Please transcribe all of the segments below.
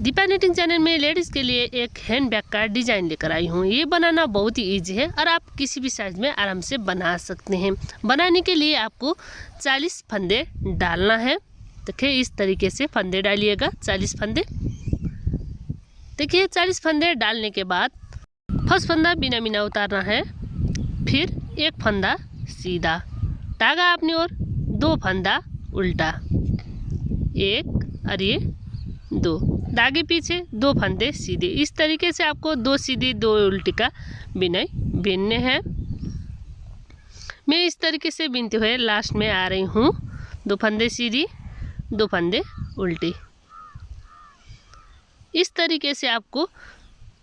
Deepa knitting channel में ladies के लिए एक हैंड बैग का डिज़ाइन लेकर आई हूँ। ये बनाना बहुत ही इजी है और आप किसी भी साइज़ में आराम से बना सकते हैं। बनाने के लिए आपको 40 फंदे डालना है। देखिए इस तरीके से फंदे डालिएगा, 40 फंदे। देखिए 40 फंदे डालने के बाद फर्स्ट फंदा बिना बिना उतारना है, फिर एक फंदा सीधा, धागा अपनी ओर, 2 फंदा उल्टा, 1 और ये 2, धागे पीछे 2 फंदे सीधे। इस तरीके से आपको 2 सीधी 2 उल्टी का बिनाई बीनने हैं। मैं इस तरीके से बीनते हुए लास्ट में आ रही हूँ। 2 फंदे सीधी, 2 फंदे उल्टी। इस तरीके से आपको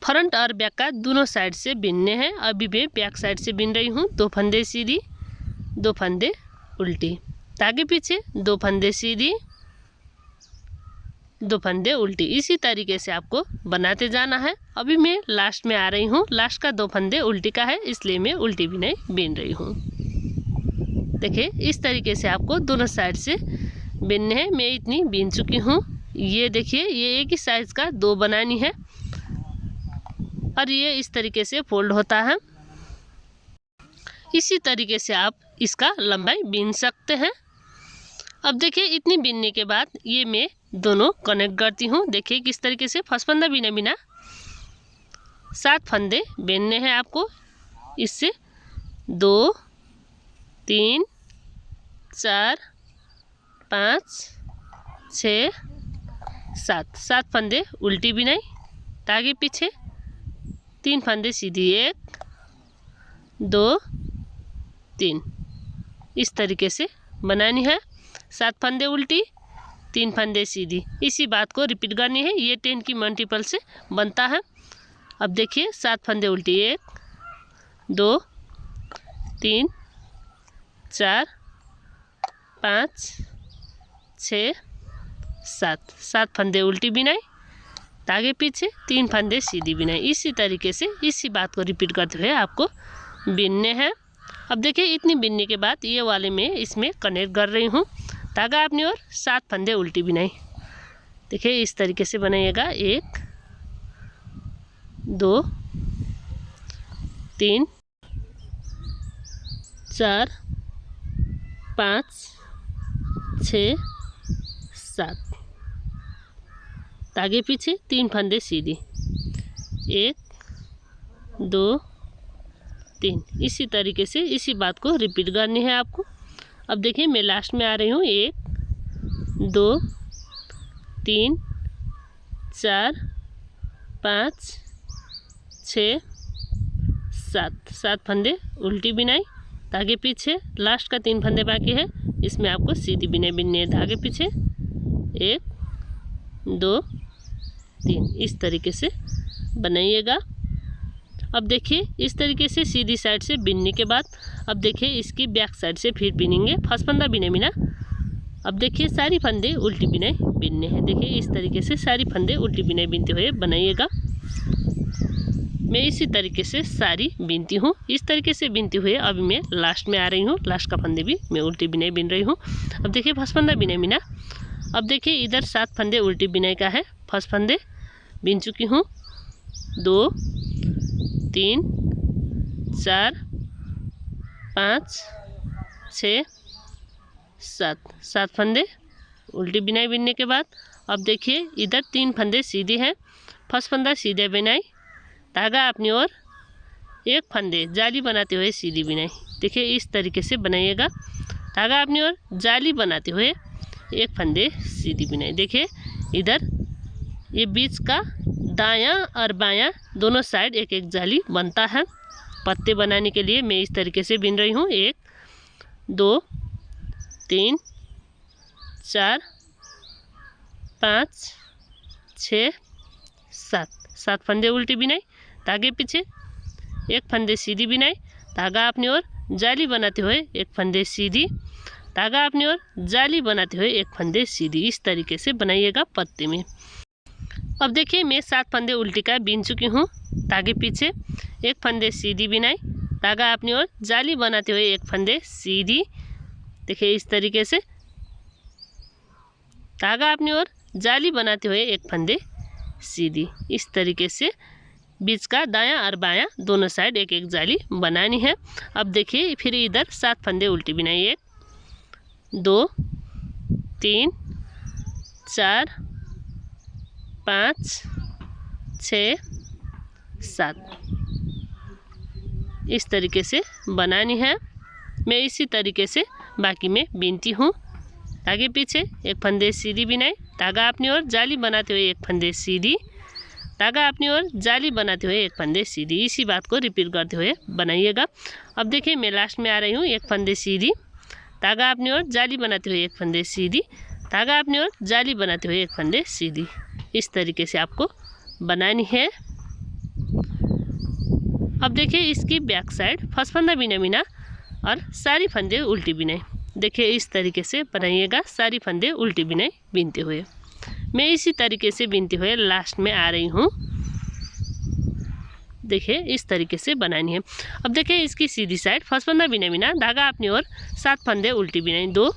फ्रंट और बैक का दोनों साइड से बीनने हैं। अभी मैं बैक साइड से बीन रही हूँ। 2 फंदे सीधी, 2 फंदे उल्टी, धागे पीछे 2 फंदे सीधी, 2 फंदे उल्टी। इसी तरीके से आपको बनाते जाना है। अभी मैं लास्ट में आ रही हूँ। लास्ट का 2 फंदे उल्टी का है, इसलिए मैं उल्टी भी नहीं बीन रही हूँ। देखिए इस तरीके से आपको दोनों साइड से बीनने हैं। मैं इतनी बीन चुकी हूँ। ये देखिए ये एक ही साइज का 2 बनानी है और ये इस तरीके से फोल्ड होता है। इसी तरीके से आप इसका लंबाई बीन सकते हैं। अब देखिए इतनी बीनने के बाद ये मैं दोनों कनेक्ट करती हूँ। देखिए किस तरीके से फर्स्ट फंदा बिना बिना 7 फंदे बीनने हैं आपको। इससे 2 3 4 5 6 7 फंदे उल्टी बिनाई, धागे पीछे 3 फंदे सीधी, 1 2 3। इस तरीके से बनानी है। 7 फंदे उल्टी, 3 फंदे सीधी। इसी बात को रिपीट करनी है। ये 10 की मल्टीपल से बनता है। अब देखिए 7 फंदे उल्टी, 1 2 3 4 5 6 7 फंदे उल्टी बिनाई, धागे पीछे 3 फंदे सीधी बिनाई। इसी तरीके से इसी बात को रिपीट करते हुए आपको बीनने हैं। अब देखिए इतनी बीनने के बाद ये वाले में इसमें कनेक्ट कर रही हूँ। धागा अपनी ओर, 7 फंदे उल्टी बिनाई। देखिए इस तरीके से बनाइएगा। 1 2 3 4 5 6 7, धागे पीछे 3 फंदे सीधी, 1 2 3। इसी तरीके से इसी बात को रिपीट करनी है आपको। अब देखिए मैं लास्ट में आ रही हूँ। 1 2 3 4 5 6 7 फंदे उल्टी बिनाई, धागे पीछे लास्ट का 3 फंदे बाकी है, इसमें आपको सीधी बिनाई बिननी है। धागे पीछे 1 2 3। इस तरीके से बनाइएगा। अब देखिए इस तरीके से सीधी साइड से बिनने के बाद अब देखिए इसकी बैक साइड से फिर बिनेंगे। फर्स्ट फंदा बिना बिना अब देखिए सारी फंदे उल्टी बिनाई बिनने हैं। देखिए इस तरीके से सारी फंदे उल्टी बिनाई बिनते हुए बनाइएगा। मैं इसी तरीके से सारी बिनती हूँ। इस तरीके से बिनती हुए अभी मैं लास्ट में आ रही हूँ। लास्ट का फंदे भी मैं उल्टी बिनाई बिन रही हूँ। अब देखिए फर्स्ट फंदा बिना बिना अब देखिए इधर 7 फंदे उल्टी बिनाई का है। फर्स्ट फंदे बिन चुकी हूँ, 2 3 4 5 6 7 फंदे उल्टी बिनाई बिनने के बाद अब देखिए इधर 3 फंदे सीधे हैं। फर्स्ट फंदा सीधे बिनाई, धागा अपनी ओर, 1 फंदे जाली बनाते हुए सीधी बिनाई। देखिए इस तरीके से बनाइएगा। धागा अपनी ओर, जाली बनाते हुए 1 फंदे सीधी बिनाई। देखिए इधर ये बीच का दायां और बायां दोनों साइड एक एक जाली बनता है। पत्ते बनाने के लिए मैं इस तरीके से बिन रही हूँ। 1 2 3 4 5 6 7 फंदे उल्टी बिनाई, धागे पीछे 1 फंदे सीधी बिनाई, धागा अपनी ओर, जाली बनाते हुए 1 फंदे सीधी, धागा अपनी ओर, जाली बनाते हुए 1 फंदे सीधी। इस तरीके से बनाइएगा पत्ते में। अब देखिए मैं 7 फंदे उल्टी का बीन चुकी हूँ। धागे पीछे 1 फंदे सीधी बिनाई, धागा अपनी ओर, जाली बनाते हुए 1 फंदे सीधी। देखिए इस तरीके से धागा अपनी ओर, जाली बनाते हुए 1 फंदे सीधी। इस तरीके से बीच का दायां और बायां दोनों साइड एक एक जाली बनानी है। अब देखिए फिर इधर 7 फंदे उल्टी बिनाई, 1 2 3 4 5 6 7 इस तरीके से बनानी है। मैं इसी तरीके से बाकी में बीनती हूँ। आगे पीछे एक फंदे सीधी बिनाई, धागा अपनी ओर जाली बनाते हुए एक फंदे सीधी, धागा अपनी ओर जाली बनाते हुए एक फंदे सीधी। इसी बात को रिपीट करते हुए बनाइएगा। अब देखिए मैं लास्ट में आ रही हूँ, एक फंदे सीधी, धागा अपनी ओर जाली बनाते हुए एक फंदे सीधी, धागा अपनी ओर जाली बनाते हुए एक फंदे सीधी। इस तरीके से आपको बनानी है। अब देखिए इसकी बैक साइड फर्स्ट फंदा बिना बिना और सारी फंदे उल्टी बिनाई। देखिए इस तरीके से बनाइएगा, सारी फंदे उल्टी बिनाई बीनते हुए। मैं इसी तरीके से बीनते हुए लास्ट में आ रही हूँ। देखिए इस तरीके से बनानी है। अब देखिए इसकी सीधी साइड फर्स्ट फंदा बिना बिना, धागा अपनी ओर 7 फंदे उल्टी बिनाई, 2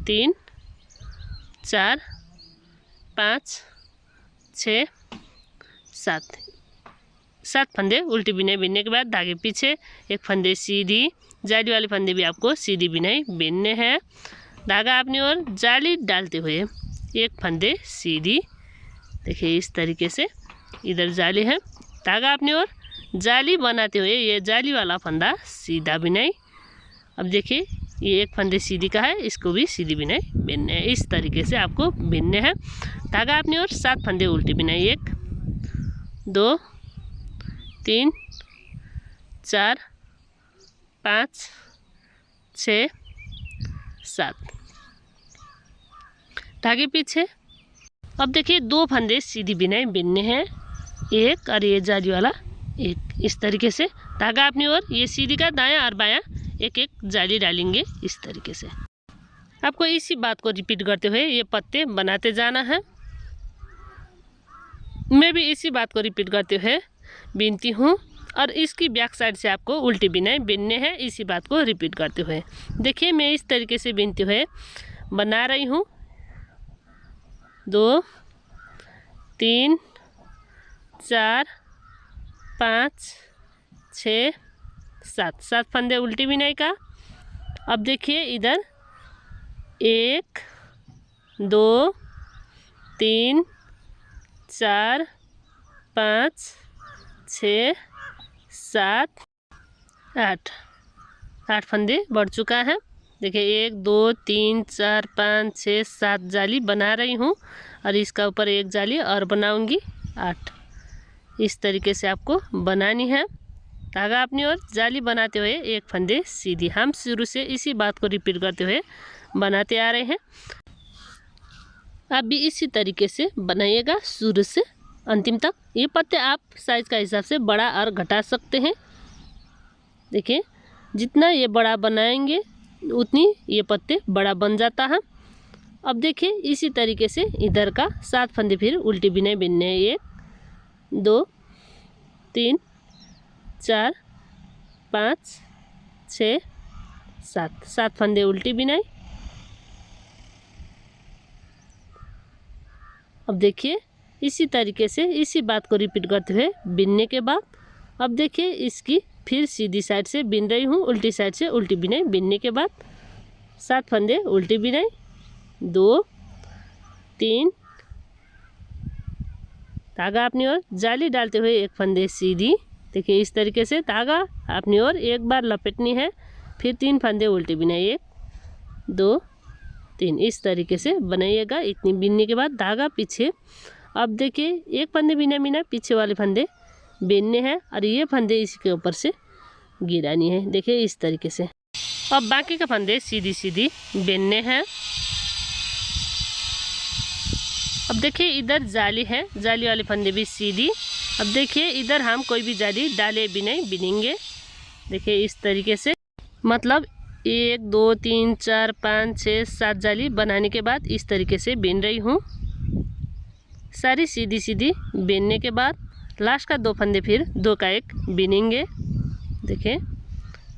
3 4 5 6 7 फंदे उल्टी बिनाई बीनने के बाद धागे पीछे एक फंदे सीधी, जाली वाले फंदे भी आपको सीधी बिनाई बीनने हैं। धागा अपनी ओर जाली डालते हुए एक फंदे सीधी। देखिए इस तरीके से इधर जाली है, धागा अपनी ओर जाली बनाते हुए ये जाली वाला फंदा सीधा बिनाई। अब देखिए ये एक फंदे सीधी का है, इसको भी सीधी बिनाई बीनने हैं। इस तरीके से आपको बीनने हैं। धागा अपनी ओर 7 फंदे उल्टी बिनाई, 1 2 3 4 5 6 7 धागे पीछे। अब देखिए 2 फंदे सीधी बिनाई बीनने हैं, एक और ये जाली वाला एक। इस तरीके से धागा अपनी ओर ये सीधी का दायां और बायां एक एक जाली डालेंगे। इस तरीके से आपको इसी बात को रिपीट करते हुए ये पत्ते बनाते जाना है। मैं भी इसी बात को रिपीट करते हुए बीनती हूँ और इसकी बैक साइड से आपको उल्टी बिनाई बीनने हैं। इसी बात को रिपीट करते हुए देखिए मैं इस तरीके से बीनते हुए बना रही हूँ। 2 3 4 5 6 7 फंदे उल्टी बिनाई का। अब देखिए इधर 1 2 3 4 5 6 7 8 फंदे बढ़ चुका है। देखिए 1 2 3 4 5 6 7 जाली बना रही हूँ और इसका ऊपर एक जाली और बनाऊंगी, 8। इस तरीके से आपको बनानी है। धागा अपनी ओर जाली बनाते हुए एक फंदे सीधी। हम शुरू से इसी बात को रिपीट करते हुए बनाते आ रहे हैं। आप भी इसी तरीके से बनाइएगा शुरू से अंतिम तक। ये पत्ते आप साइज का हिसाब से बड़ा और घटा सकते हैं। देखिए जितना ये बड़ा बनाएंगे उतनी ये पत्ते बड़ा बन जाता है। अब देखिए इसी तरीके से इधर का 7 फंदे फिर उल्टी बिनाई बीनने हैं, 1 2 3 4 5 6 7 फंदे उल्टी बिनाई। अब देखिए इसी तरीके से इसी बात को रिपीट करते हुए बीनने के बाद अब देखिए इसकी फिर सीधी साइड से बीन रही हूँ, उल्टी साइड से उल्टी बिनाई बीनने के बाद 7 फंदे उल्टी बिनाई, 2 3 धागा अपनी ओर जाली डालते हुए एक फंदे सीधी। देखिए इस तरीके से धागा अपनी ओर एक बार लपेटनी है, फिर 3 फंदे उल्टी बिनाई, 1 2 3। इस तरीके से बनाइएगा। इतनी बीनने के बाद धागा पीछे। अब देखिए एक फंदे बिना बिना पीछे वाले फंदे बीनने हैं और ये फंदे इसके ऊपर से गिरानी है। देखिए इस तरीके से। अब बाकी का फंदे सीधी सीधी बीनने हैं। अब देखिए इधर जाली है, जाली वाले फंदे भी सीधी। अब देखिए इधर हम कोई भी जाली डाले भी नहीं बीनेंगे। देखिए इस तरीके से, मतलब 1 2 3 4 5 6 7 जाली बनाने के बाद इस तरीके से बीन रही हूँ। सारी सीधी सीधी बीनने के बाद लास्ट का 2 फंदे फिर 2 का 1 बीनेंगे। देखिए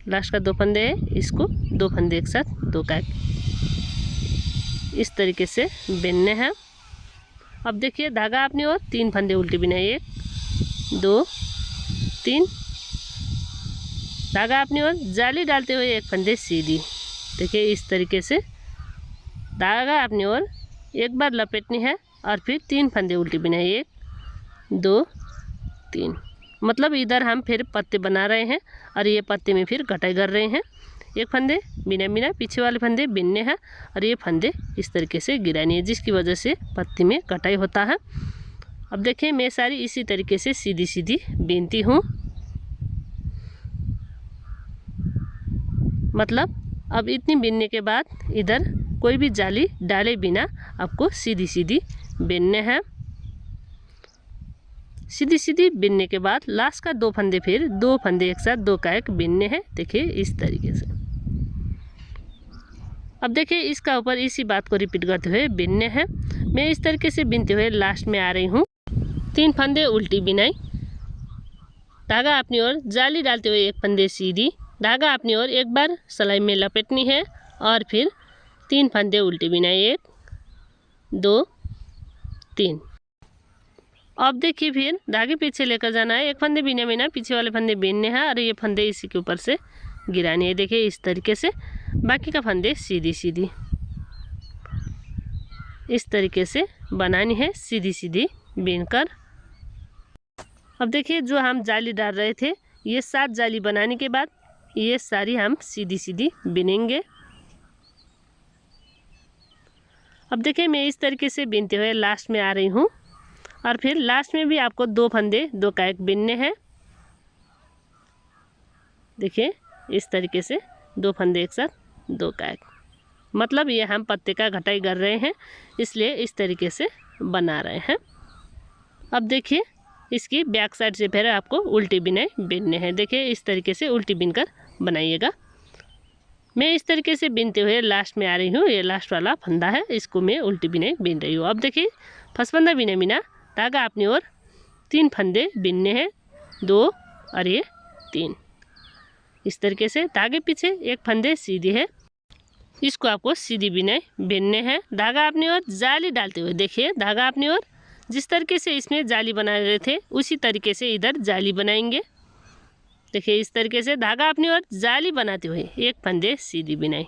लास्ट का 2 फंदे है, इसको 2 फंदे एक साथ 2 का 1 इस तरीके से बीनने हैं। अब देखिए धागा अपनी ओर 3 फंदे उल्टी बिनाई, 1 2 3। धागा अपनी ओर जाली डालते हुए 1 फंदे सीधी। देखिए इस तरीके से धागा अपनी ओर एक बार लपेटनी है और फिर 3 फंदे उल्टी बिनाई, 1 2 3। मतलब इधर हम फिर पत्ते बना रहे हैं और ये पत्ते में फिर कटाई कर रहे हैं। 1 फंदे बिना बिना पीछे वाले फंदे बिनने हैं और ये फंदे इस तरीके से गिरानी है, जिसकी वजह से पत्ते में कटाई होता है। अब देखिए मैं सारी इसी तरीके से सीधी सीधी बीनती हूँ। मतलब अब इतनी बीनने के बाद इधर कोई भी जाली डाले बिना आपको सीधी सीधी बीनने हैं। सीधी सीधी बीनने के बाद लास्ट का 2 फंदे फिर 2 फंदे एक साथ 2 का 1 बीनने हैं। देखिए इस तरीके से। अब देखिए इसका ऊपर इसी बात को रिपीट करते हुए बीनने हैं। मैं इस तरीके से बीनते हुए लास्ट में आ रही हूँ। 3 फंदे उल्टी बिनाई, धागा अपनी ओर जाली डालते हुए 1 फंदे सीधी, धागा अपनी ओर एक बार सिलाई में लपेटनी है और फिर 3 फंदे उल्टी बिनाई, 1 2 3। अब देखिए फिर धागे पीछे लेकर जाना है, 1 फंदे बिना बिना पीछे वाले फंदे बीनने हैं और ये फंदे इसी के ऊपर से गिरानी है। देखिए इस तरीके से बाकी का फंदे सीधी सीधी इस तरीके से बनानी है, सीधी सीधी बीनकर। अब देखिए जो हम जाली डाल रहे थे ये 7 जाली बनाने के बाद ये सारी हम सीधी सीधी बिनेंगे। अब देखिए मैं इस तरीके से बीनते हुए लास्ट में आ रही हूँ और फिर लास्ट में भी आपको 2 फंदे 2 का 1 बीनने हैं। देखिए इस तरीके से 2 फंदे एक साथ 2 का 1। मतलब ये हम पत्ते का घटाई कर रहे हैं, इसलिए इस तरीके से बना रहे हैं। अब देखिए इसकी बैक साइड से फिर आपको उल्टी बिनाई बीनने हैं। देखिए इस तरीके से उल्टी बीनकर बनाइएगा। मैं इस तरीके से बीनते हुए लास्ट में आ रही हूँ। ये लास्ट वाला फंदा है, इसको मैं उल्टी बिनाई बीन रही हूँ। अब देखिए फंदा बिना बिना धागा अपनी ओर 3 फंदे बीनने हैं, 2 और ये 3। इस तरीके से धागे पीछे 1 फंदे सीधी है, इसको आपको सीधी बिनाई बीनने हैं। धागा अपनी ओर जाली डालते हुए देखिए धागा अपनी ओर जिस तरीके से इसमें जाली बना रहे थे उसी तरीके से इधर जाली बनाएंगे। देखिए इस तरीके से धागा अपनी ओर जाली बनाते हुए 1 फंदे सीधी बिनाई,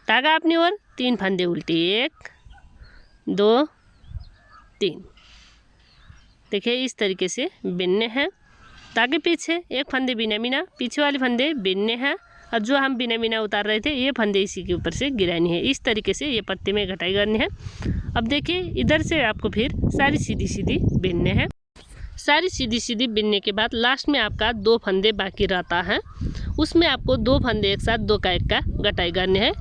धागा अपनी ओर 3 फंदे उल्टी, 1 2 3। देखिए इस तरीके से बिनने हैं। धागे पीछे 1 फंदे बिना बिना पीछे वाले फंदे बिनने हैं और जो हम बिना बिना उतार रहे थे ये फंदे इसी के ऊपर से गिरानी है। इस तरीके से ये पत्ते में घटाई करनी है। अब देखिए इधर से आपको फिर सारी सीधी सीधी बिनने हैं। सारी सीधी सीधी बिनने के बाद लास्ट में आपका 2 फंदे बाकी रहता है, उसमें आपको 2 फंदे एक साथ 2 का 1 का घटाई करनी है।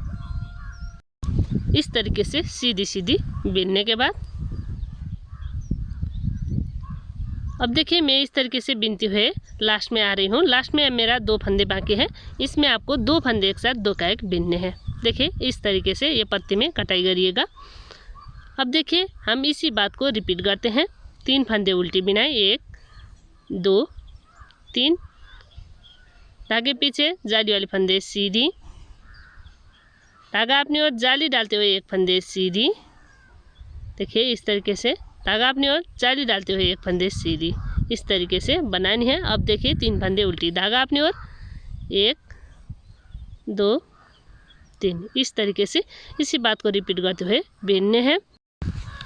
इस तरीके से सीधी सीधी बिनने के बाद अब देखिए मैं इस तरीके से बिनती हुए लास्ट में आ रही हूँ। लास्ट में मेरा 2 फंदे बाकी है, इसमें आपको 2 फंदे एक साथ 2 का 1 बिनने हैं। देखिए इस तरीके से ये पत्ते में कटाई करिएगा। अब देखिए हम इसी बात को रिपीट करते हैं। 3 फंदे उल्टी बिनाई, 1 2 3, धागे पीछे जाली वाले फंदे सीधी, धागा अपनी ओर जाली डालते हुए 1 फंदे सीधी। देखिए इस तरीके से धागा अपनी ओर जाली डालते हुए 1 फंदे सीधी इस तरीके से बनानी है। अब देखिए 3 फंदे उल्टी, धागा अपनी ओर 1 2 3 इस तरीके से इसी बात को रिपीट करते हुए बीनने हैं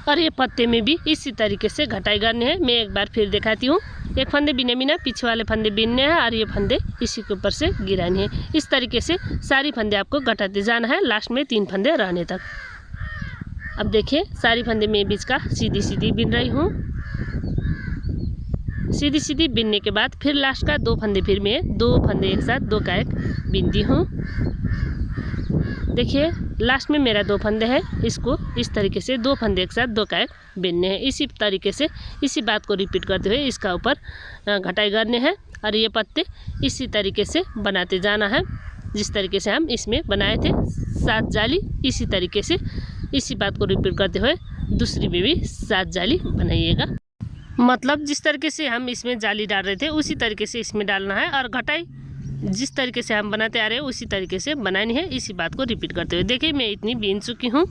और ये पत्ते में भी इसी तरीके से घटाई करनी है। मैं एक बार फिर दिखाती हूँ। 1 फंदे बिना बिना पीछे वाले फंदे बीनने हैं और ये फंदे इसी के ऊपर से गिरानी है। इस तरीके से सारी फंदे आपको घटाते जाना है, लास्ट में 3 फंदे रहने तक। अब देखिए सारी फंदे में बीच का सीधी सीधी बिन रही हूँ। सीधी सीधी बिनने के बाद फिर लास्ट का 2 फंदे फिर मैं 2 फंदे एक साथ 2 का 1 बिनती हूँ। देखिए लास्ट में मेरा 2 फंदे है, इसको इस तरीके से 2 फंदे एक साथ 2 का 1 बिनने हैं। इसी तरीके से इसी बात को रिपीट करते हुए इसका ऊपर घटाई करने हैं और ये पत्ते इसी तरीके से बनाते जाना है। जिस तरीके से हम इसमें बनाए थे 7 जाली, इसी तरीके से इसी बात को रिपीट करते हुए दूसरी में भी 7 जाली बनाइएगा। मतलब जिस तरीके से हम इसमें जाली डाल रहे थे उसी तरीके से इसमें डालना है और घटाई जिस तरीके से हम बनाते आ रहे हैं उसी तरीके से बनानी है। इसी बात को रिपीट करते हुए देखिए मैं इतनी बीन चुकी हूँ।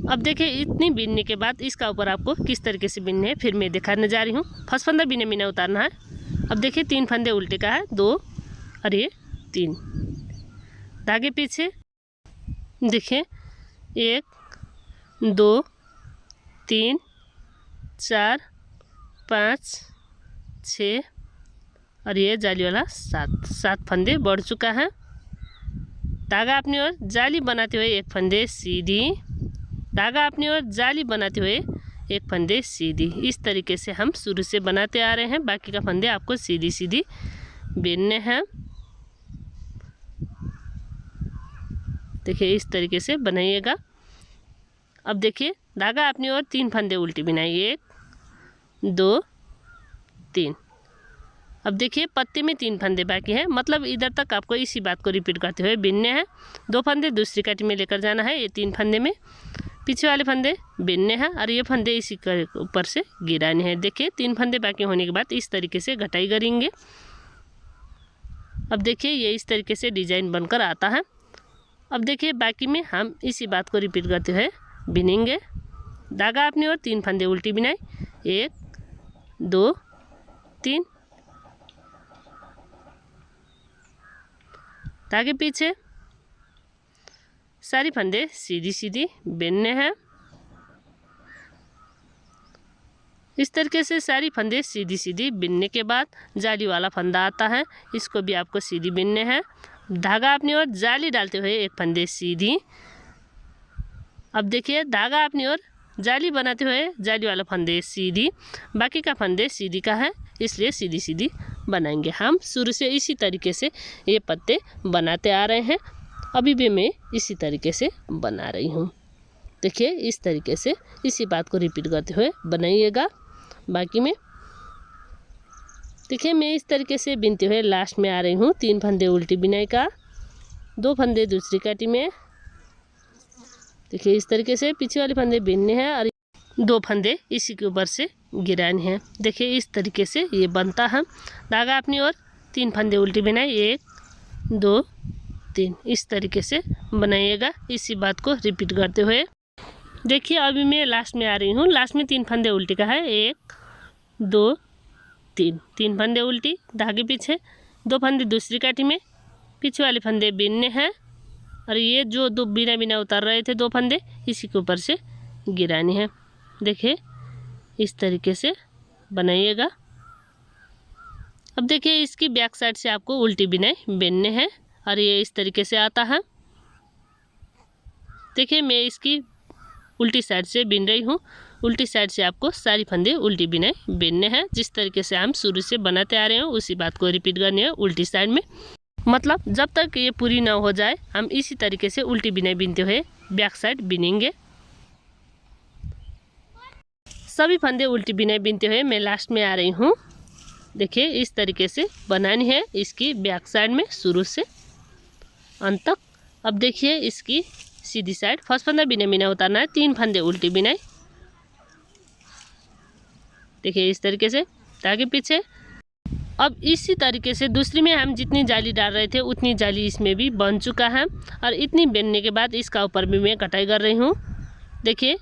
अब देखिए इतनी बीनने के बाद इसका ऊपर आपको किस तरीके से बीनने है फिर मैं दिखाने जा रही हूँ। फर्स्ट फंदा बिना बिना उतारना है। अब देखिए 3 फंदे उल्टे का है, 2 और ये 3। धागे पीछे देखिए 1 2 3 4 5 6 और ये जाली वाला 7 फंदे बढ़ चुका है। धागा अपनी ओर जाली बनाते हुए एक फंदे सीधी, धागा अपनी ओर जाली बनाते हुए एक फंदे सीधी। इस तरीके से हम शुरू से बनाते आ रहे हैं। बाकी का फंदे आपको सीधी सीधी बीनने हैं। देखिए इस तरीके से बनाइएगा। अब देखिए धागा अपनी ओर 3 फंदे उल्टी बिनाइए, 1 2 3। अब देखिए पत्ते में 3 फंदे बाकी हैं, मतलब इधर तक आपको इसी बात को रिपीट करते हुए बिनने हैं। 2 फंदे दूसरी काटी में लेकर जाना है, ये 3 फंदे में पीछे वाले फंदे बिनने हैं और ये फंदे इसी के ऊपर से गिराने हैं। देखिए 3 फंदे बाकी होने के बाद इस तरीके से घटाई करेंगे। अब देखिए ये इस तरीके से डिजाइन बनकर आता है। अब देखिए बाकी में हम इसी बात को रिपीट करते हुए बिनेंगे। धागा अपनी ओर 3 फंदे उल्टी बिनाई, 1 2 3। धागे पीछे सारी फंदे सीधी सीधी बिनने हैं। इस तरीके से सारी फंदे सीधी सीधी बिनने के बाद जाली वाला फंदा आता है, इसको भी आपको सीधी बिनने हैं। धागा अपनी ओर जाली डालते हुए एक फंदे सीधी। अब देखिए धागा अपनी ओर जाली बनाते हुए जाली वाला फंदे सीधी, बाकी का फंदे सीधी का है इसलिए सीधी सीधी बनाएंगे। हम शुरू से इसी तरीके से ये पत्ते बनाते आ रहे हैं, अभी भी मैं इसी तरीके से बना रही हूँ। देखिए इस तरीके से इसी बात को रिपीट करते हुए बनाइएगा। बाकी में देखिए मैं इस तरीके से बिनते हुए लास्ट में आ रही हूँ। 3 फंदे उल्टी बिनाई का, 2 फंदे दूसरी काटी में। देखिए इस तरीके से पीछे वाले फंदे बिनने हैं और 2 फंदे इसी के ऊपर से गिराने हैं। देखिए इस तरीके से ये बनता है। धागा अपनी ओर 3 फंदे उल्टी बिनाई, 1 2 3। इस तरीके से बनाइएगा, इसी बात को रिपीट करते हुए। देखिए अभी मैं लास्ट में आ रही हूँ। लास्ट में 3 फंदे उल्टी का है, 1 2 3। 3 फंदे उल्टी, धागे पीछे, 2 फंदे दूसरी काटी में, पीछे वाले फंदे बिनने हैं और ये जो 2 बिना बिना उतार रहे थे 2 फंदे इसी के ऊपर से गिराने हैं। देखिए इस तरीके से बनाइएगा। अब देखिए इसकी बैक साइड से आपको उल्टी बिनाई बिनने हैं और ये इस तरीके से आता है। देखिए मैं इसकी उल्टी साइड से बिन रही हूँ। उल्टी साइड से आपको सारी फंदे उल्टी बिनाई बिनने हैं। जिस तरीके से हम शुरू से बनाते आ रहे हैं उसी बात को रिपीट करनी है उल्टी साइड में। मतलब जब तक ये पूरी ना हो जाए हम इसी तरीके से उल्टी बिनाई बिनते हुए बैक साइड बिनेंगे। सभी फंदे उल्टी बिनाई बिनते हुए मैं लास्ट में आ रही हूँ। देखिए इस तरीके से बनानी है इसकी बैक साइड में शुरू से अंत तक। अब देखिए इसकी सीधी साइड फर्स्ट फंदा बिना बिना उतारना है, 3 फंदे उल्टी बिनाई। देखिए इस तरीके से धागे पीछे। अब इसी तरीके से दूसरी में हम जितनी जाली डाल रहे थे उतनी जाली इसमें भी बन चुका है और इतनी बिनने के बाद इसका ऊपर भी मैं कटाई कर रही हूँ। देखिए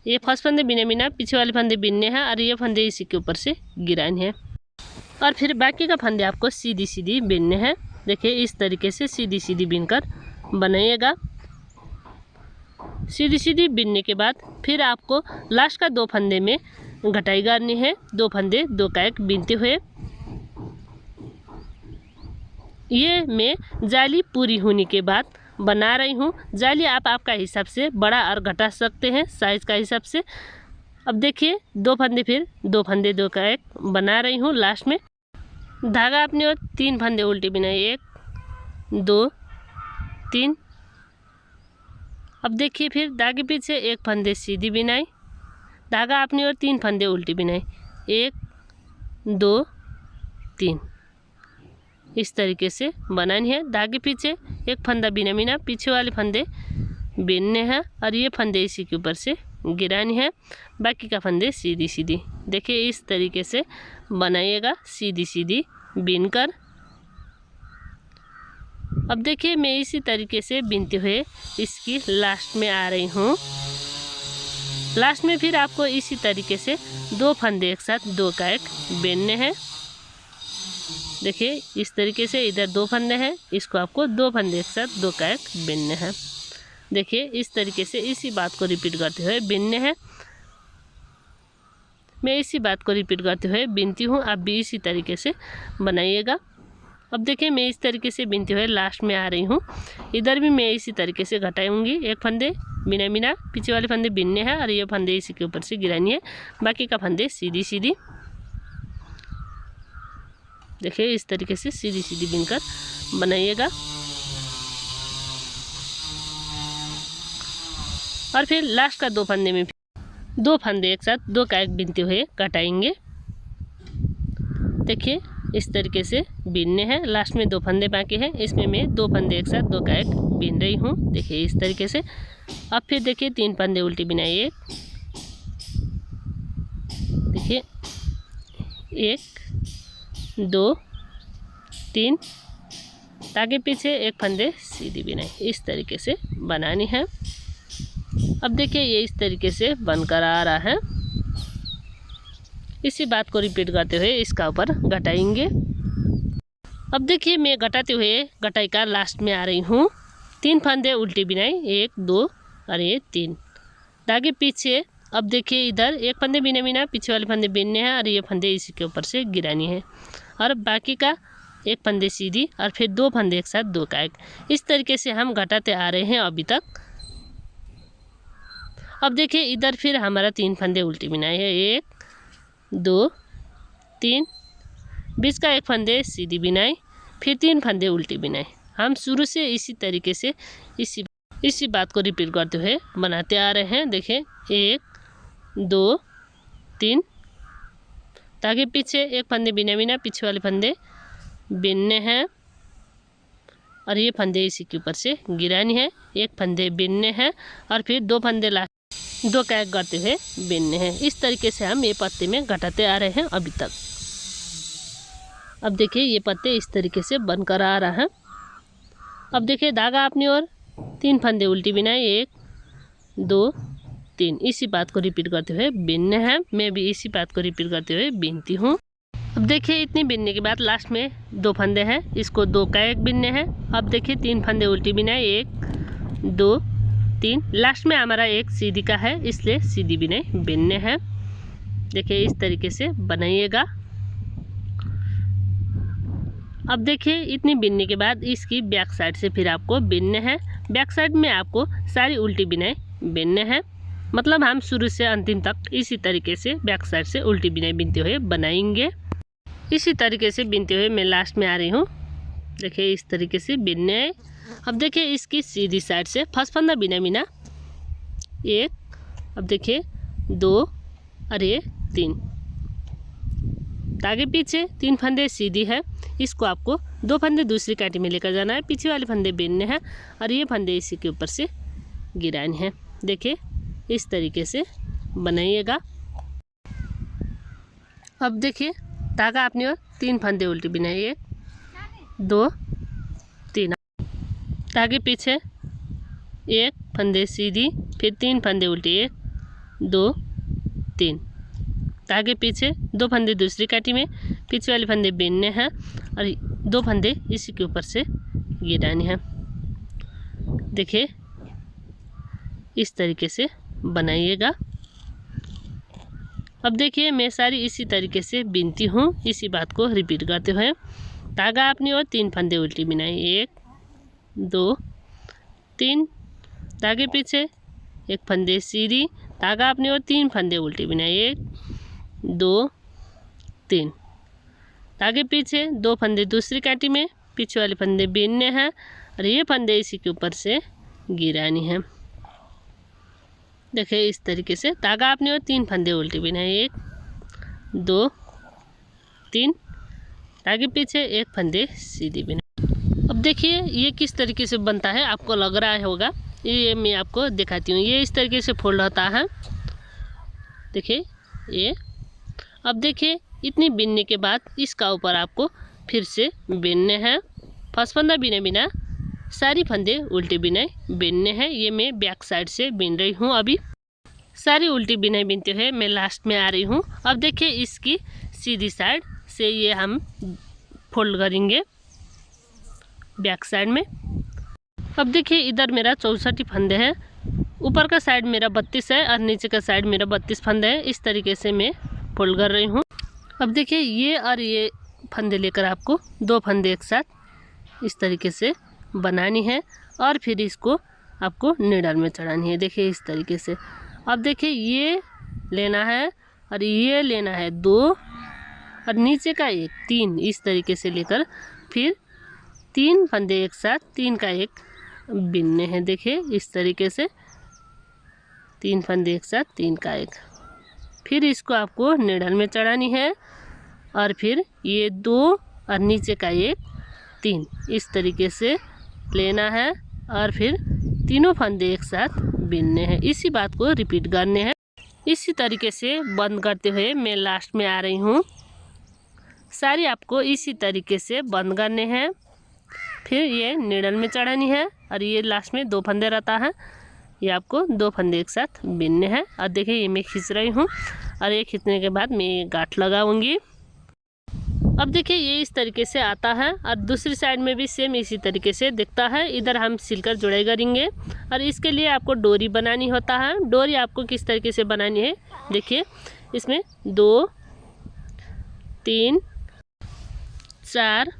ये फर्स्ट फंदे बिना बिना पीछे वाले फंदे बिनने हैं और ये फंदे इसी के ऊपर से गिराने हैं और फिर बाकी का फंदे आपको सीधी सीधी बिनने हैं। देखिए इस तरीके से सीधी सीधी बिनकर बनाइएगा। सीधी सीधी बिनने के बाद फिर आपको लास्ट का 2 फंदे में घटाई करनी है। 2 फंदे 2 का 1 बिनते हुए ये मैं जाली पूरी होने के बाद बना रही हूँ। जाली आप आपका हिसाब से बड़ा और घटा सकते हैं साइज़ का हिसाब से। अब देखिए 2 फंदे फिर 2 फंदे 2 का 1 बना रही हूँ। लास्ट में धागा अपनी ओर 3 फंदे उल्टी बिनाई, 1 2 3। अब देखिए फिर धागे पीछे 1 फंदे सीधी बिनाई, धागा अपनी ओर 3 फंदे उल्टी बिनाई, 1 2 3। इस तरीके से बनानी है। धागे पीछे 1 फंदा बिना बिना पीछे वाले फंदे बिनने हैं और ये फंदे इसी के ऊपर से गिरानी है, बाकी का फंदे सीधी सीधी। देखिए इस तरीके से बनाइएगा सीधी सीधी बिनकर। अब देखिए मैं इसी तरीके से बिनते हुए इसकी लास्ट में आ रही हूँ। लास्ट में फिर आपको इसी तरीके से 2 फंदे एक साथ 2 का एक बिनने हैं। देखिए इस तरीके से इधर 2 फंदे हैं, इसको आपको 2 फंदे एक साथ 2 का एक बिनने हैं। देखिए इस तरीके से इसी बात को रिपीट करते हुए बिनने हैं। मैं इसी बात को रिपीट करते हुए बिनती हूँ, आप भी इसी तरीके से बनाइएगा। अब देखिए मैं इस तरीके से बिनते हुए लास्ट में आ रही हूँ। इधर भी मैं इसी तरीके से घटाऊंगी। एक फंदे बिना बिना पीछे वाले फंदे बिनने हैं और ये फंदे इसी के ऊपर से गिरानी है, बाकी का फंदे सीधी सीधी। देखिए इस तरीके से सीधी सीधी बिनकर बनाइएगा। और फिर लास्ट का 2 फंदे में 2 फंदे एक साथ 2 का एक बिनते हुए घटाएंगे। देखिए इस तरीके से बिनने हैं। लास्ट में 2 फंदे बाकी हैं, इसमें मैं 2 फंदे एक साथ 2 का एक बिन रही हूँ। देखिए इस तरीके से। अब फिर देखिए 3 फंदे उल्टी बिनाई। देखिए 1 2 3, आगे पीछे एक फंदे सीधी बिनाई, इस तरीके से बनानी है। अब देखिए ये इस तरीके से बनकर आ रहा है। इसी बात को रिपीट करते हुए इसका ऊपर घटाएंगे। अब देखिए मैं घटाते हुए घटाई का लास्ट में आ रही हूँ। 3 फंदे उल्टी बिनाई, 1 2 और ये 3, आगे पीछे। अब देखिए इधर 1 फंदे बिना बिना पीछे वाले फंदे बिनने हैं और ये फंदे इसी के ऊपर से गिरानी है, और बाकी का 1 फंदे सीधी और फिर 2 फंदे एक साथ 2 का एक। इस तरीके से हम घटाते आ रहे हैं अभी तक। अब देखिए इधर फिर हमारा 3 फंदे उल्टी बिनाई है, 1 2 3, बीच का 1 फंदे सीधी बिनाई, फिर 3 फंदे उल्टी बिनाई। हम शुरू से इसी तरीके से इसी बात को रिपीट करते हुए बनाते आ रहे हैं। देखिए 1 2 3, ताकि पीछे 1 फंदे बिना बिना पीछे वाले फंदे बिनने हैं और ये फंदे इसी के ऊपर से गिरानी है। 1 फंदे बिनने हैं और फिर 2 फंदे लास्ट 2 का एक करते हुए बिनने हैं। इस तरीके से हम ये पत्ते में घटाते आ रहे हैं अभी तक। अब देखिए ये पत्ते इस तरीके से बनकर आ रहा है। अब देखिए धागा अपनी ओर 3 फंदे उल्टी बिनाई, 1 2 3, इसी बात को रिपीट करते हुए बिनने हैं। मैं भी इसी बात को रिपीट करते हुए बिनती हूँ। अब देखिए इतनी बिनने के बाद लास्ट में 2 फंदे हैं, इसको 2 का एक बिनने हैं। अब देखिए 3 फंदे उल्टी बिनाई, 1 2 3, लास्ट में हमारा 1 सीधी का है, इसलिए सीधी बिनाई बिनने हैं। देखिए इस तरीके से बनाइएगा। अब देखिए इतनी बिनने के बाद इसकी बैक साइड से फिर आपको बिनने हैं। बैक साइड में आपको सारी उल्टी बिनाई बिनने हैं, मतलब हम शुरू से अंतिम तक इसी तरीके से बैक साइड से उल्टी बिनाई बिनते हुए बनाएंगे। इसी तरीके से बिनते हुए मैं लास्ट में आ रही हूँ। देखिए इस तरीके से बिनने हैं। अब देखिए इसकी सीधी साइड से फर्स्ट फंदा बिना बिना 1, अब देखिए 2 और ये 3, आगे पीछे 3 फंदे सीधी है, इसको आपको 2 फंदे दूसरी काटी में लेकर जाना है, पीछे वाले फंदे बिनने हैं और ये फंदे इसी के ऊपर से गिराने हैं। देखिए इस तरीके से बनाइएगा। अब देखिए धागा अपनी ओर 3 फंदे उल्टी बिनाई, 1 2 3, आगे पीछे 1 फंदे सीधी, फिर 3 फंदे उल्टी, 1 2 3, आगे पीछे 2 फंदे दूसरी काटी में, पीछे वाले फंदे बिनने हैं और 2 फंदे इसी के ऊपर से गिराने हैं। देखिए इस तरीके से बनाइएगा। अब देखिए मैं सारी इसी तरीके से बिनती हूँ, इसी बात को रिपीट करते हुए। धागा अपनी ओर 3 फंदे उल्टी बिनाई, 1 2 3, धागे पीछे 1 फंदे सीधी, धागा अपनी ओर 3 फंदे उल्टी बिनाई, 1 2 3, आगे पीछे 2 फंदे दूसरी काटी में, पीछे वाले फंदे बिनने हैं और ये फंदे इसी के ऊपर से गिरानी है। देखिए इस तरीके से धागा अपनी ओर 3 फंदे उल्टी बिनाई, 1 2 3, आगे पीछे 1 फंदे सीधी बिनाई। अब देखिए ये किस तरीके से बनता है, आपको लग रहा होगा, ये मैं आपको दिखाती हूँ। ये इस तरीके से फोल्ड होता है। देखिए ये। अब देखिए इतनी बिनने के बाद इसका ऊपर आपको फिर से बिनने हैं। फर्स्ट फंदा बिना बिना सारी फंदे उल्टी बिनाई बिनने हैं। ये मैं बैक साइड से बिन रही हूँ। अभी सारी उल्टी बिनाई बिनते हुए मैं लास्ट में आ रही हूँ। अब देखिए इसकी सीधी साइड से ये हम फोल्ड करेंगे बैक साइड में। अब देखिए इधर मेरा 64 फंदे हैं। ऊपर का साइड मेरा 32 है और नीचे का साइड मेरा 32 फंदे है। इस तरीके से मैं फोल्ड कर रही हूँ। अब देखिए ये और ये फंदे लेकर आपको 2 फंदे एक साथ इस तरीके से बनानी है और फिर इसको आपको नीडल में चढ़ानी है। देखिए इस तरीके से। अब देखिए ये लेना है और ये लेना है 2 और नीचे का 1 3 इस तरीके से लेकर फिर 3 फंदे एक साथ 3 का 1 बिनने हैं। देखिए इस तरीके से 3 फंदे एक साथ 3 का 1। फिर इसको आपको नीडल में चढ़ानी है और फिर ये 2 और नीचे का 1 3 इस तरीके से लेना है और फिर तीनों फंदे एक साथ बिनने हैं। इसी बात को रिपीट करने हैं। इसी तरीके से बंद करते हुए मैं लास्ट में आ रही हूँ। सारी आपको इसी तरीके से बंद करने हैं। फिर ये नीडल में चढ़ानी है और ये लास्ट में 2 फंदे रहता है। ये आपको 2 फंदे एक साथ बिनने हैं। और देखिए ये मैं खींच रही हूँ और ये खींचने के बाद मैं ये गांठ लगाऊंगी। अब देखिए ये इस तरीके से आता है और दूसरी साइड में भी सेम इसी तरीके से दिखता है। इधर हम सिलकर जुड़ाई करेंगे और इसके लिए आपको डोरी बनानी होता है। डोरी आपको किस तरीके से बनानी है देखिए, इसमें 2 3 4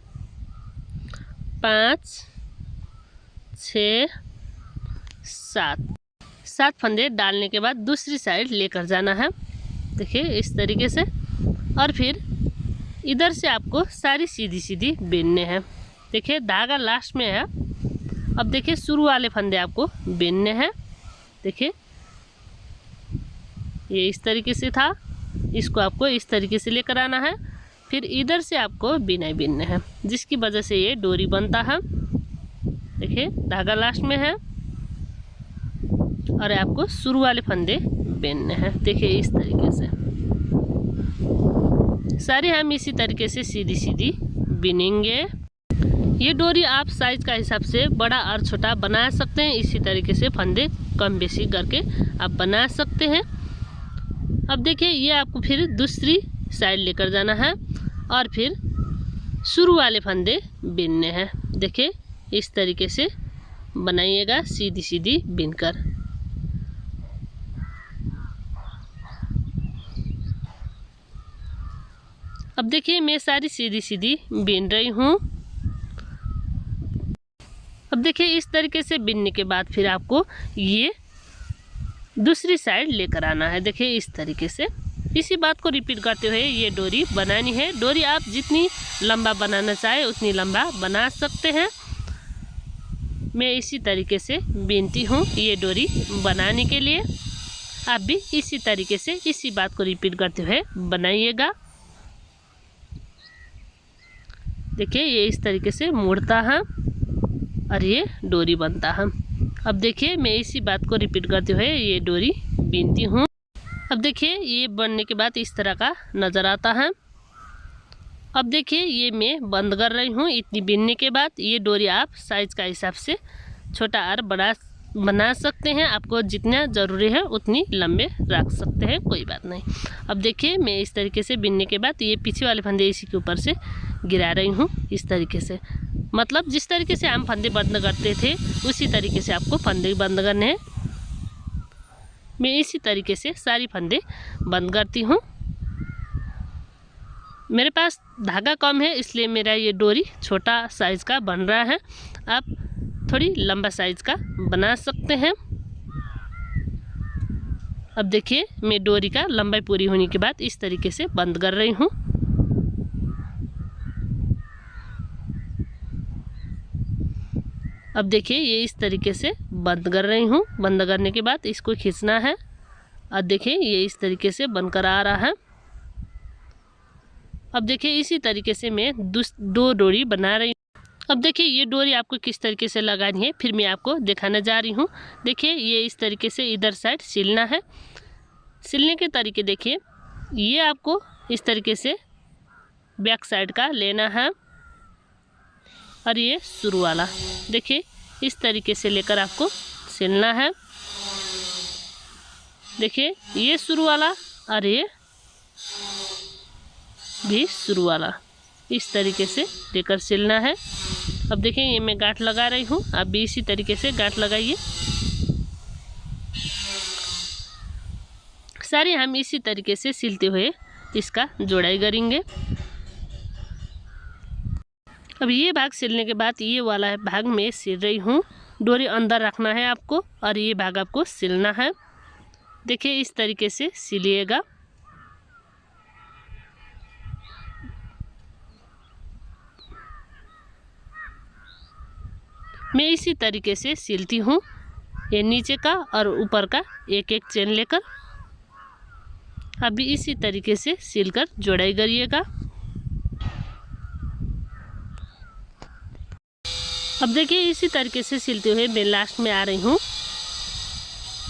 5 6 7 फंदे डालने के बाद दूसरी साइड लेकर जाना है। देखिए इस तरीके से और फिर इधर से आपको सारी सीधी सीधी बिनने हैं। देखिए धागा लास्ट में है। अब देखिए शुरू वाले फंदे आपको बिनने हैं। देखिए ये इस तरीके से था, इसको आपको इस तरीके से लेकर आना है। फिर इधर से आपको बिनाई बिनने हैं जिसकी वजह से ये डोरी बनता है। देखिए धागा लास्ट में है और आपको शुरू वाले फंदे बिनने हैं। देखिए इस तरीके से सारे हम इसी तरीके से सीधी सीधी बिनेंगे। ये डोरी आप साइज का हिसाब से बड़ा और छोटा बना सकते हैं। इसी तरीके से फंदे कम बेसी करके आप बना सकते हैं। अब देखिए ये आपको फिर दूसरी साइड लेकर जाना है और फिर शुरू वाले फंदे बिनने हैं। देखिए इस तरीके से बनाइएगा सीधी सीधी बिनकर। अब देखिए मैं सारी सीधी सीधी बिन रही हूँ। अब देखिए इस तरीके से बिनने के बाद फिर आपको ये दूसरी साइड लेकर आना है। देखिए इस तरीके से इसी बात को रिपीट करते हुए ये डोरी बनानी है। डोरी आप जितनी लंबा बनाना चाहे उतनी लंबा बना सकते हैं। मैं इसी तरीके से बिनती हूँ ये डोरी बनाने के लिए। आप भी इसी तरीके से इसी बात को रिपीट करते हुए बनाइएगा। देखिए ये इस तरीके से मुड़ता है और ये डोरी बनता है। अब देखिए मैं इसी बात को रिपीट करते हुए ये डोरी बिनती हूँ। अब देखिए ये बनने के बाद इस तरह का नज़र आता है। अब देखिए ये मैं बंद कर रही हूँ। इतनी बिनने के बाद ये डोरी आप साइज का हिसाब से छोटा और बड़ा बना सकते हैं। आपको जितना ज़रूरी है उतनी लंबे रख सकते हैं, कोई बात नहीं। अब देखिए मैं इस तरीके से बिनने के बाद ये पीछे वाले फंदे इसी के ऊपर से गिरा रही हूँ इस तरीके से। मतलब जिस तरीके से हम फंदे बंद करते थे उसी तरीके से आपको फंदे बंद करने हैं। मैं इसी तरीके से सारी फंदे बंद करती हूँ। मेरे पास धागा कम है इसलिए मेरा ये डोरी छोटा साइज़ का बन रहा है। आप थोड़ी लंबा साइज़ का बना सकते हैं। अब देखिए मैं डोरी का लंबाई पूरी होने के बाद इस तरीके से बंद कर रही हूँ। अब देखिए ये इस तरीके से बंद कर रही हूँ। बंद करने के बाद इसको खींचना है और देखिए ये इस तरीके से बनकर आ रहा है। अब देखिए इसी तरीके से मैं 2 डोरी बना रही हूँ। अब देखिए ये डोरी आपको किस तरीके से लगानी है फिर मैं आपको दिखाने जा रही हूँ। देखिए ये इस तरीके से इधर साइड सिलना है। सिलने के तरीके देखिए, ये आपको इस तरीके से बैक साइड का लेना है और ये शुरू वाला देखिए इस तरीके से लेकर आपको सिलना है। देखिए ये शुरू वाला और ये भी शुरू वाला, इस तरीके से लेकर सिलना है। अब देखिए ये मैं गांठ लगा रही हूँ, आप भी इसी तरीके से गांठ लगाइए। सारे हम इसी तरीके से सिलते हुए इसका जोड़ाई करेंगे। अब ये भाग सिलने के बाद ये वाला भाग मैं सिल रही हूँ। डोरी अंदर रखना है आपको और ये भाग आपको सिलना है। देखिए इस तरीके से सिलिएगा। मैं इसी तरीके से सिलती हूँ, ये नीचे का और ऊपर का एक एक चेन लेकर। अभी इसी तरीके से सिलकर जोड़ाई करिएगा। अब देखिए इसी तरीके से सिलते हुए मैं लास्ट में आ रही हूँ।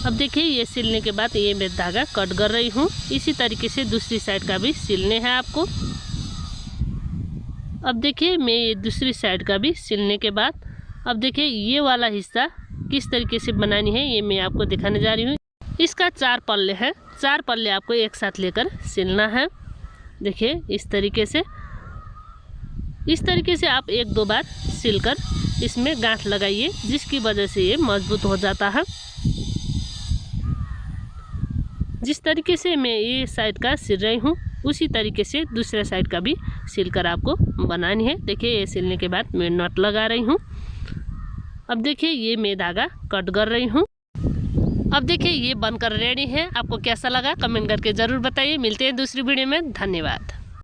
अब देखिए ये सिलने के बाद ये मैं धागा कट कर रही हूँ। इसी तरीके से दूसरी साइड का भी सिलने हैं आपको। अब देखिए मैं ये दूसरी साइड का भी सिलने के बाद अब देखिए ये वाला हिस्सा किस तरीके से बनानी है ये मैं आपको दिखाने जा रही हूँ। इसका 4 पल्ले हैं, 4 पल्ले आपको एक साथ लेकर सिलना है। देखिए इस तरीके से आप 1-2 बार सिलकर इसमें गांठ लगाइए, जिसकी वजह से ये मजबूत हो जाता है। जिस तरीके से मैं ये साइड का सिल रही हूँ उसी तरीके से दूसरे साइड का भी सिलकर आपको बनानी है। देखिए ये सिलने के बाद मैं नट लगा रही हूँ। अब देखिए ये मैं धागा कट कर रही हूँ। अब देखिए ये बनकर रेडी है। आपको कैसा लगा कमेंट करके ज़रूर बताइए। मिलते हैं दूसरी वीडियो में। धन्यवाद।